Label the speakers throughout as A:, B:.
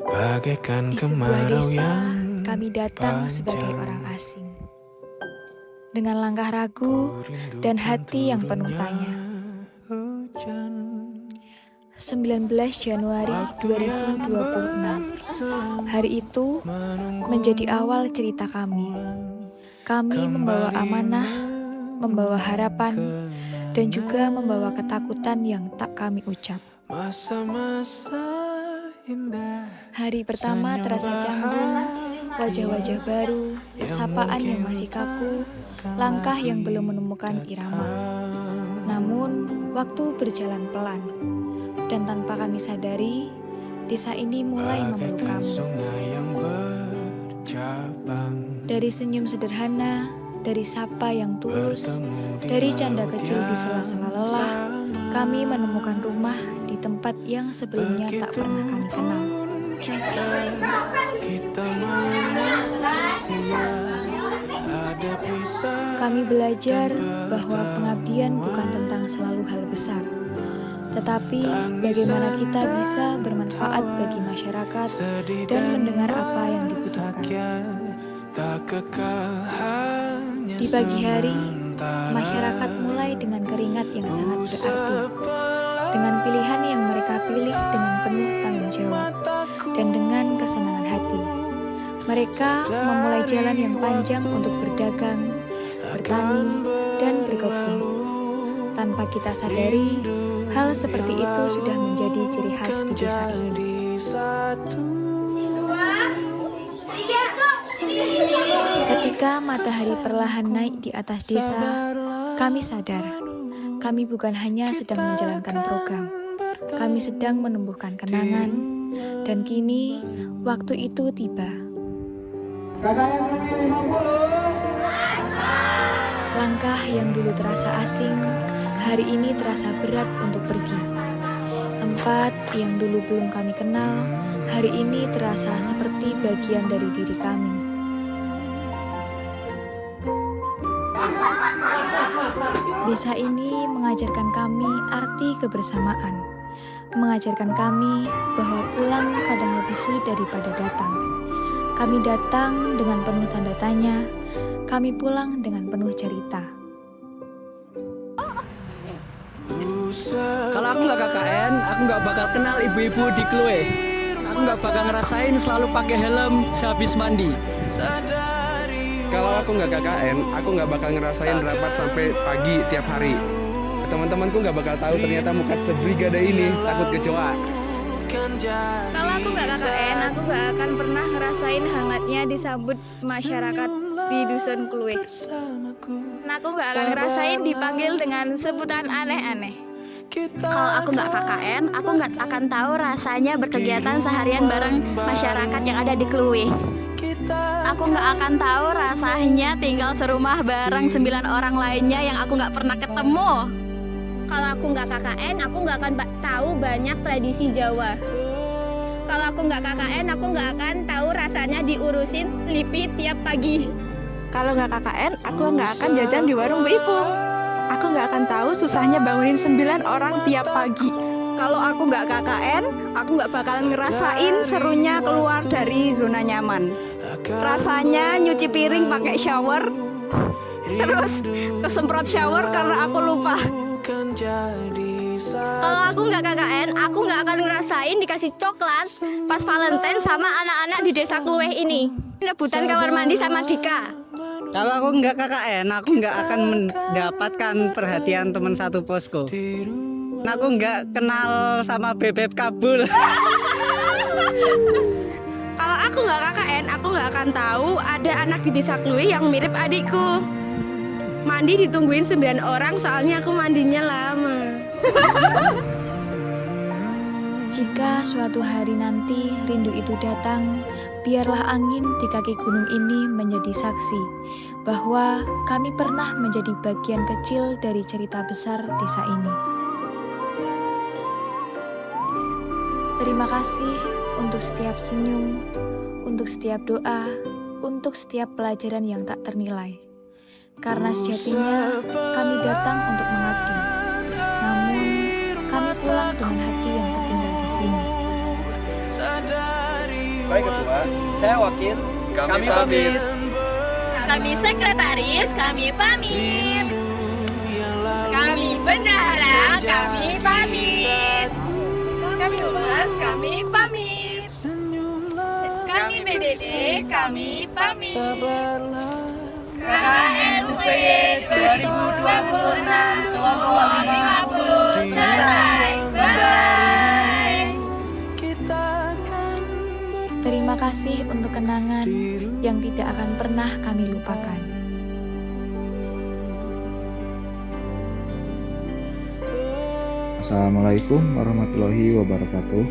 A: Bagaikan
B: Di sebuah
A: kemarau
B: desa,
A: yang
B: kami datang sebagai orang asing. Dengan langkah ragu dan hati yang penuh tanya. 19 Januari 2026. Hari itu menjadi awal cerita kami. Kami membawa amanah, membawa harapan, dan juga membawa ketakutan yang tak kami ucap. Hari pertama terasa canggung, wajah-wajah baru, sapaan yang masih kaku, langkah yang belum menemukan irama. Namun, waktu berjalan pelan, dan tanpa kami sadari, desa ini mulai memeluk kami. Dari senyum sederhana, dari sapa yang tulus, dari canda kecil di sela-sela lelah, kami menemukan rumah di tempat yang sebelumnya tak pernah kami kenal. Kami belajar bahwa pengabdian bukan tentang selalu hal besar, tetapi bagaimana kita bisa bermanfaat bagi masyarakat dan mendengar apa yang dibutuhkan. Di pagi hari, masyarakat mulai dengan keringat yang sangat berarti, dengan pilihan yang mereka pilih dengan penuh tanggung jawab, dan dengan kesenangan hati. Mereka memulai jalan yang panjang untuk berdagang, bertani, dan berkebun. Tanpa kita sadari, hal seperti itu sudah menjadi ciri khas di desa ini. Ketika matahari perlahan naik di atas desa, kami sadar, kami bukan hanya sedang menjalankan program, kami sedang menumbuhkan kenangan, dan kini waktu itu tiba. Langkah yang dulu terasa asing, hari ini terasa berat untuk pergi. Tempat yang dulu belum kami kenal, hari ini terasa seperti bagian dari diri kami. Desa ini mengajarkan kami arti kebersamaan, mengajarkan kami bahwa pulang kadang lebih sulit daripada datang. Kami datang dengan penuh tanda tanya, kami pulang dengan penuh cerita.
C: Kalau aku nggak KKN, aku nggak bakal kenal ibu-ibu di Kluwe. Aku nggak bakal ngerasain selalu pakai helm sehabis mandi.
D: Kalau aku nggak KKN, aku nggak bakal ngerasain rapat sampai pagi tiap hari. Teman-temanku nggak bakal tahu ternyata muka sebrigada ini takut kecoa.
E: Kalau aku nggak KKN, aku nggak akan pernah ngerasain hangatnya disambut masyarakat di Dusun Kluwe. Nah, aku nggak akan ngerasain dipanggil dengan sebutan aneh-aneh.
F: Kalau aku nggak KKN, aku nggak akan tahu rasanya berkegiatan seharian bareng masyarakat yang ada di Kluwe. Aku nggak akan tahu rasanya tinggal serumah bareng 9 orang lainnya yang aku nggak pernah ketemu.
E: Kalau aku nggak KKN, aku nggak akan tahu banyak tradisi Jawa. Kalau aku nggak KKN, aku nggak akan tahu rasanya diurusin LIPI tiap pagi.
G: Kalau nggak KKN, aku nggak akan jajan di warung Bu Ipung. Aku nggak akan tahu susahnya bangunin 9 orang tiap pagi.
H: Kalau aku nggak KKN, aku nggak bakalan ngerasain serunya keluar dari zona nyaman. Rasanya nyuci piring pakai shower, terus kesemprot shower karena aku lupa.
E: Kalau aku nggak KKN, aku nggak akan ngerasain dikasih coklat pas Valentine sama anak-anak di desa Kluwe ini. Rebutan kamar mandi sama Dika.
C: Kalau aku nggak KKN, aku nggak akan mendapatkan perhatian teman satu posko. Aku nggak kenal sama Bebek Kabul.
H: Kalau aku nggak KKN, aku nggak akan tahu ada anak di desa Kluwe yang mirip adikku. Mandi ditungguin 9 orang soalnya aku mandinya lama.
B: Jika suatu hari nanti rindu itu datang, biarlah angin di kaki gunung ini menjadi saksi bahwa kami pernah menjadi bagian kecil dari cerita besar desa ini. Terima kasih untuk setiap senyum, untuk setiap doa, untuk setiap pelajaran yang tak ternilai. Karena sejatinya kami datang untuk mengabdi. Namun
A: Saya ketua.
I: Saya wakil.
A: Kami pamit.
F: Kami sekretaris, kami pamit. Kami bendahara, kami pamit. Kami humas, kami pamit. Kami BDD, kami pamit. KKN UPY 2026 kelompok 50 selesai. Bye.
B: Terima kasih untuk kenangan yang tidak akan pernah kami lupakan.
J: Assalamualaikum warahmatullahi wabarakatuh.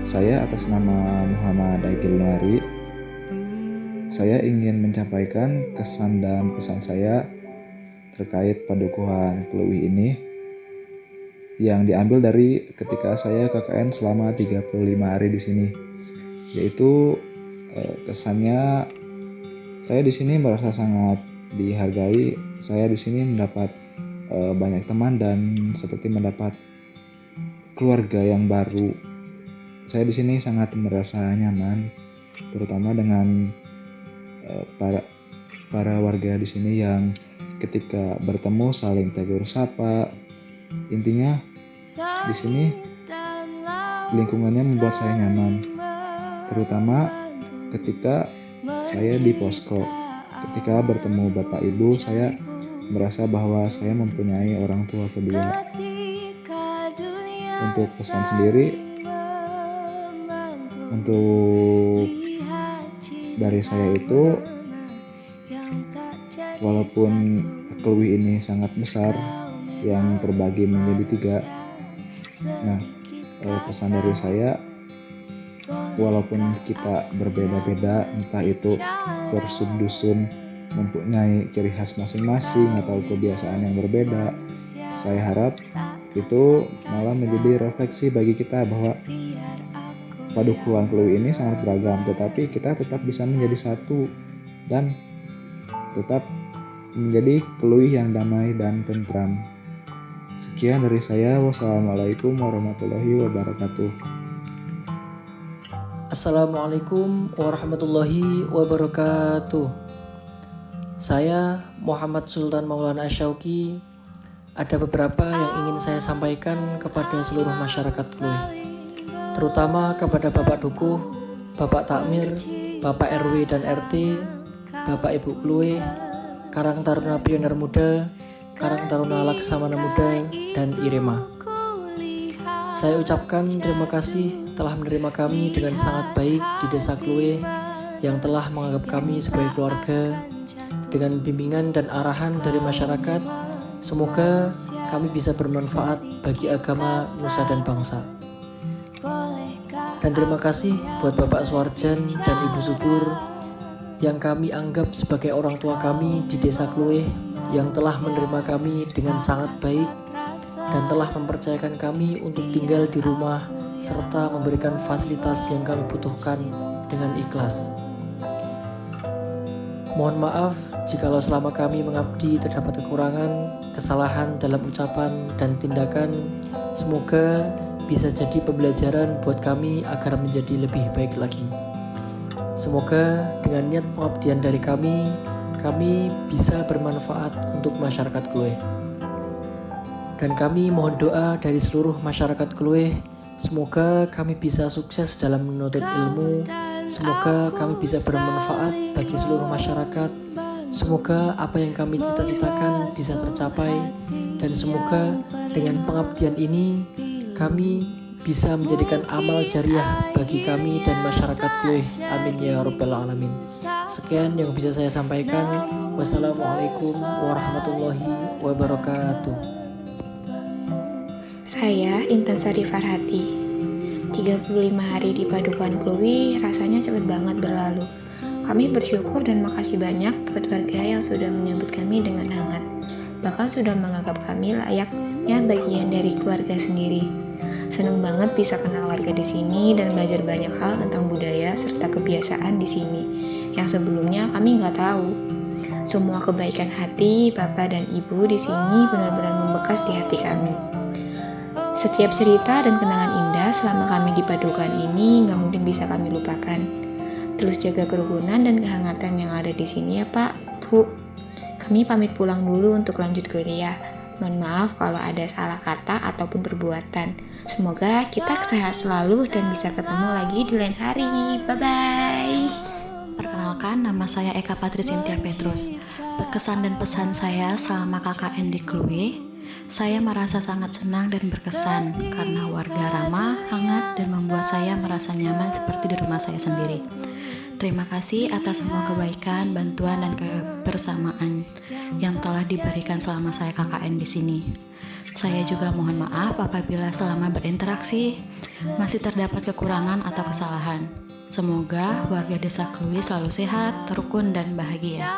J: Saya atas nama Muhammad Aigil Nuari. Saya ingin menyampaikan kesan dan pesan saya terkait Padukuhan Kluwih ini yang diambil dari ketika saya KKN selama 35 hari di sini. Yaitu kesannya saya di sini merasa sangat dihargai. Saya di sini mendapat banyak teman dan seperti mendapat keluarga yang baru. Saya di sini sangat merasa nyaman, terutama dengan para warga di sini yang ketika bertemu saling tegur sapa. Intinya di sini lingkungannya membuat saya nyaman. Terutama ketika saya di posko, ketika bertemu Bapak Ibu, saya merasa bahwa saya mempunyai orang tua kedua. Untuk pesan sendiri, untuk dari saya itu, walaupun Kluwih ini sangat besar, yang terbagi menjadi 3. Nah, pesan dari saya, walaupun kita berbeda-beda, entah itu per subdusun mempunyai ciri khas masing-masing atau kebiasaan yang berbeda, saya harap itu malah menjadi refleksi bagi kita bahwa Padukuhan Kluwih ini sangat beragam, tetapi kita tetap bisa menjadi satu dan tetap menjadi Kluwih yang damai dan tentram. Sekian dari saya. Wassalamualaikum warahmatullahi wabarakatuh.
I: Assalamualaikum warahmatullahi wabarakatuh. Saya Muhammad Sultan Maulana Asyauqi. Ada beberapa yang ingin saya sampaikan kepada seluruh masyarakat Kluwih, terutama kepada Bapak Dukuh, Bapak Takmir, Bapak RW dan RT, Bapak Ibu Kluwih, Karang Taruna Pioner Muda, Karang Taruna Laksamana Muda, dan Irema. Saya ucapkan terima kasih telah menerima kami dengan sangat baik di Desa Kluwih, yang telah menganggap kami sebagai keluarga. Dengan bimbingan dan arahan dari masyarakat, semoga kami bisa bermanfaat bagi agama, nusa dan bangsa. Dan terima kasih buat Bapak Suarjan dan Ibu Subur yang kami anggap sebagai orang tua kami di Desa Kluwih, yang telah menerima kami dengan sangat baik dan telah mempercayakan kami untuk tinggal di rumah serta memberikan fasilitas yang kami butuhkan dengan ikhlas. Mohon maaf jikalau selama kami mengabdi terdapat kekurangan, kesalahan dalam ucapan dan tindakan. Semoga bisa jadi pembelajaran buat kami agar menjadi lebih baik lagi. Semoga dengan niat pengabdian dari kami bisa bermanfaat untuk masyarakat Kluwih. Dan kami mohon doa dari seluruh masyarakat Kluwih, semoga kami bisa sukses dalam menuntut ilmu. Semoga kami bisa bermanfaat bagi seluruh masyarakat. Semoga apa yang kami cita-citakan bisa tercapai. Dan semoga dengan pengabdian ini kami bisa menjadikan amal jariah bagi kami dan masyarakat Kluwih. Amin ya rabbal alamin. Sekian yang bisa saya sampaikan. Wassalamualaikum warahmatullahi wabarakatuh.
K: Saya Intan Sari Farhati. 35 hari di Padukuhan Kluwih rasanya cepat banget berlalu. Kami bersyukur dan makasih banyak buat warga yang sudah menyambut kami dengan hangat. Bahkan sudah menganggap kami layaknya bagian dari keluarga sendiri. Senang banget bisa kenal warga di sini dan belajar banyak hal tentang budaya serta kebiasaan di sini yang sebelumnya kami nggak tahu. Semua kebaikan hati Bapak dan Ibu di sini benar-benar membekas di hati kami. Setiap cerita dan kenangan indah selama kami di Padukuhan ini nggak mungkin bisa kami lupakan. Terus jaga kerukunan dan kehangatan yang ada di sini ya Pak, Bu. Kami pamit pulang dulu untuk lanjut kuliah. Mohon maaf kalau ada salah kata ataupun perbuatan. Semoga kita sehat selalu dan bisa ketemu lagi di lain hari. Bye-bye.
F: Perkenalkan, nama saya Eka Patri Cynthia Petrus. Kesan dan pesan saya selama KKN di Kluwe, saya merasa sangat senang dan berkesan karena warga ramah, hangat, dan membuat saya merasa nyaman seperti di rumah saya sendiri. Terima kasih atas semua kebaikan, bantuan, dan kebersamaan yang telah diberikan selama saya KKN di sini. Saya juga mohon maaf apabila selama berinteraksi masih terdapat kekurangan atau kesalahan. Semoga warga desa Kluwe selalu sehat, rukun, dan bahagia.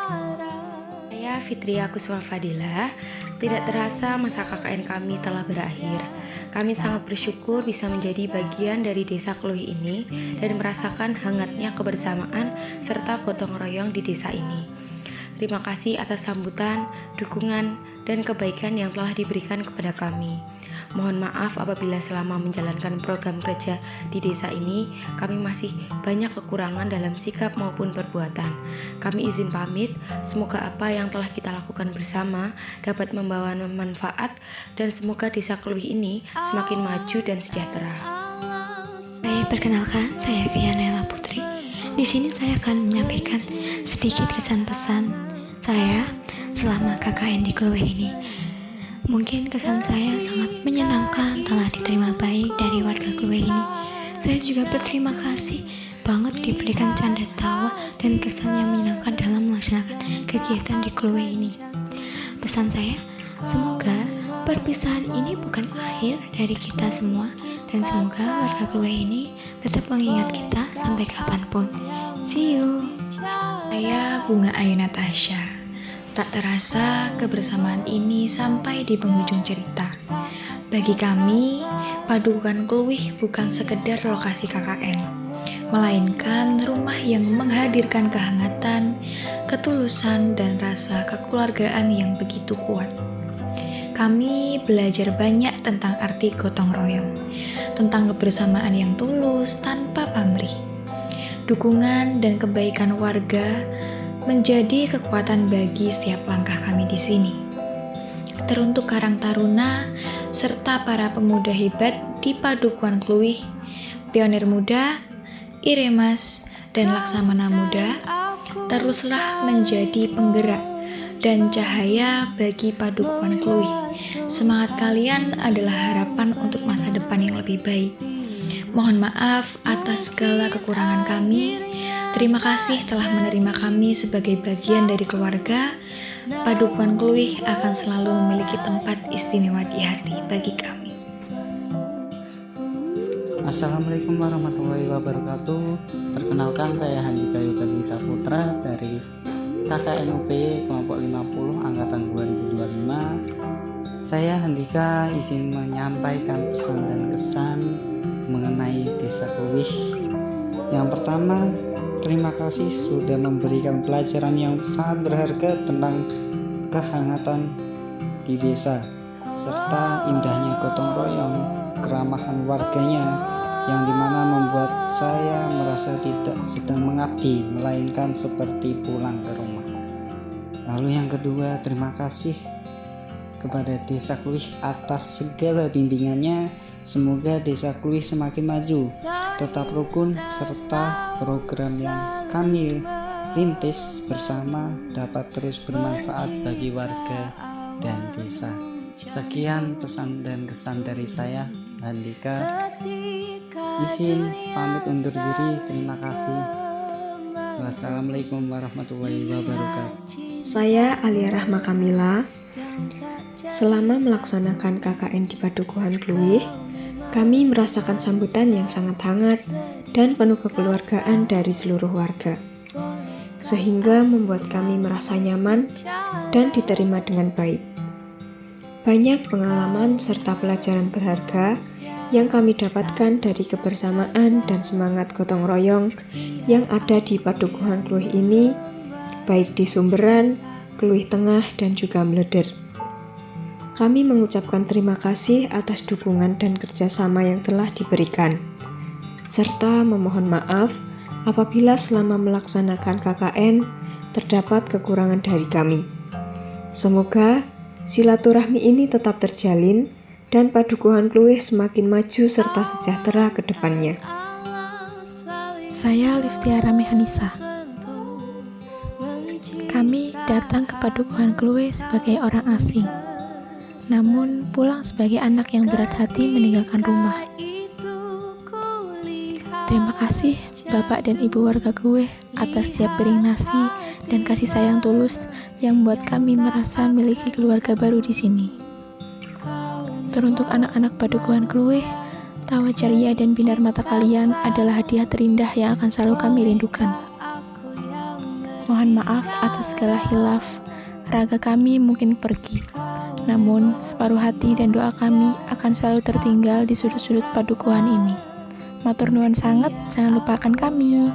K: Saya Fitria Kusuma Fadila. Tidak terasa masa KKN kami telah berakhir. Kami sangat bersyukur bisa menjadi bagian dari desa Kluwe ini dan merasakan hangatnya kebersamaan serta gotong royong di desa ini. Terima kasih atas sambutan, dukungan, dan kebaikan yang telah diberikan kepada kami. Mohon maaf apabila selama menjalankan program kerja di desa ini, kami masih banyak kekurangan dalam sikap maupun perbuatan. Kami izin pamit, semoga apa yang telah kita lakukan bersama dapat membawa manfaat dan semoga desa Kluwe ini semakin maju dan sejahtera.
A: Perkenalkan, saya Vianela Putri. Di sini saya akan menyampaikan sedikit kesan-pesan saya selama KKN di Kluwe ini. Mungkin kesan saya sangat menyenangkan, telah diterima baik dari warga Kluwe ini. Saya juga berterima kasih banget diberikan canda tawa dan kesan yang menyenangkan dalam melaksanakan kegiatan di Kluwe ini. Pesan saya, semoga perpisahan ini bukan akhir dari kita semua, dan semoga warga Kluwe ini tetap mengingat kita sampai kapanpun. See you.
B: Saya Bunga Ayu Natasha. Tak terasa kebersamaan ini sampai di penghujung cerita. Bagi kami, Padukuhan Kluwe bukan sekedar lokasi KKN, melainkan rumah yang menghadirkan kehangatan, ketulusan, dan rasa kekeluargaan yang begitu kuat. Kami belajar banyak tentang arti gotong royong, tentang kebersamaan yang tulus tanpa pamrih. Dukungan dan kebaikan warga menjadi kekuatan bagi setiap langkah kami di sini. Teruntuk Karang Taruna serta para pemuda hebat di Padukuhan Kluwe, pionir muda, Iremas, dan Laksamana Muda, teruslah menjadi penggerak dan cahaya bagi Padukuhan Kluwe. Semangat kalian adalah harapan untuk masa depan yang lebih baik. Mohon maaf atas segala kekurangan kami. Terima kasih telah menerima kami sebagai bagian dari keluarga. Padukuhan Kluwe akan selalu memiliki tempat istimewa di hati bagi kami.
C: Assalamualaikum warahmatullahi wabarakatuh. Perkenalkan, saya Handika Yoga Dwi Saputra dari KKN UP kelompok 50 angkatan 2025. Saya Handika izin menyampaikan pesan dan kesan mengenai desa Kluwe. Yang pertama, terima kasih sudah memberikan pelajaran yang sangat berharga tentang kehangatan di desa, serta indahnya gotong royong, keramahan warganya, yang dimana membuat saya merasa tidak sedang mengabdi, melainkan seperti pulang ke rumah. Lalu yang kedua, terima kasih kepada desa Kluwe atas segala bimbingannya. Semoga desa Kluwe semakin maju, tetap rukun, serta program yang kami rintis bersama dapat terus bermanfaat bagi warga dan desa. Sekian pesan dan kesan dari saya, Handika. Izin pamit undur diri. Terima kasih. Wassalamualaikum warahmatullahi wabarakatuh.
A: Saya Alia Rahma Kamila. Selama melaksanakan KKN di Padukuhan Kluwe, kami merasakan sambutan yang sangat hangat dan penuh kekeluargaan dari seluruh warga, sehingga membuat kami merasa nyaman dan diterima dengan baik. Banyak pengalaman serta pelajaran berharga yang kami dapatkan dari kebersamaan dan semangat gotong royong yang ada di Padukuhan Kluwe ini, baik di Sumberan, Kluwe Tengah, dan juga Mleder.
L: Kami mengucapkan terima kasih atas dukungan dan kerjasama yang telah diberikan, serta memohon maaf apabila selama melaksanakan KKN terdapat kekurangan dari kami. Semoga silaturahmi ini tetap terjalin dan Padukuhan Kluwih semakin maju serta sejahtera ke depannya.
G: Saya Liftiara Mehanisa. Kami datang ke Padukuhan Kluwih sebagai orang asing, namun pulang sebagai anak yang berat hati meninggalkan rumah. Terima kasih Bapak dan Ibu warga Kluwih atas setiap piring nasi dan kasih sayang tulus yang membuat kami merasa memiliki keluarga baru di sini. Teruntuk anak-anak Padukuhan Kluwih, tawa ceria dan binar mata kalian adalah hadiah terindah yang akan selalu kami rindukan. Mohon maaf atas segala hilaf, raga kami mungkin pergi, namun separuh hati dan doa kami akan selalu tertinggal di sudut-sudut padukuhan ini. Matur nuwun sanget, jangan lupakan kami.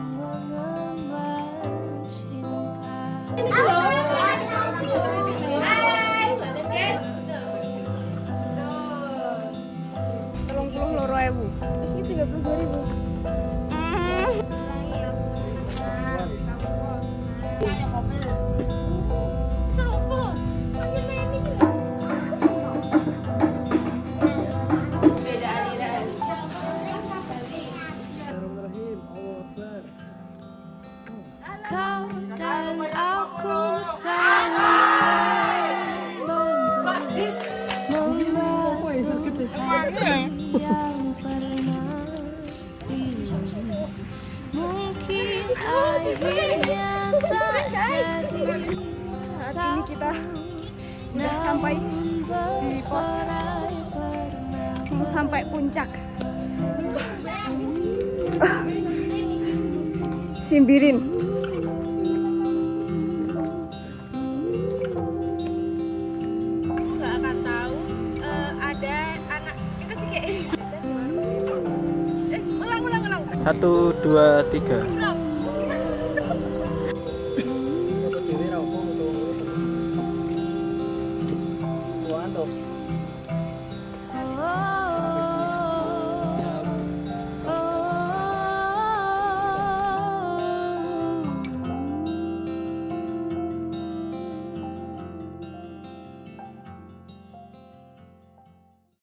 E: Kau dan aku saling membasuh yang pernah mungkin akhirnya tak jadi.
H: Saat ini kita udah sampai di pos, mau sampai puncak Simbirin.
E: Nggak akan tahu ada anak kita sih kayak
H: ulang
I: 1, 2, 3.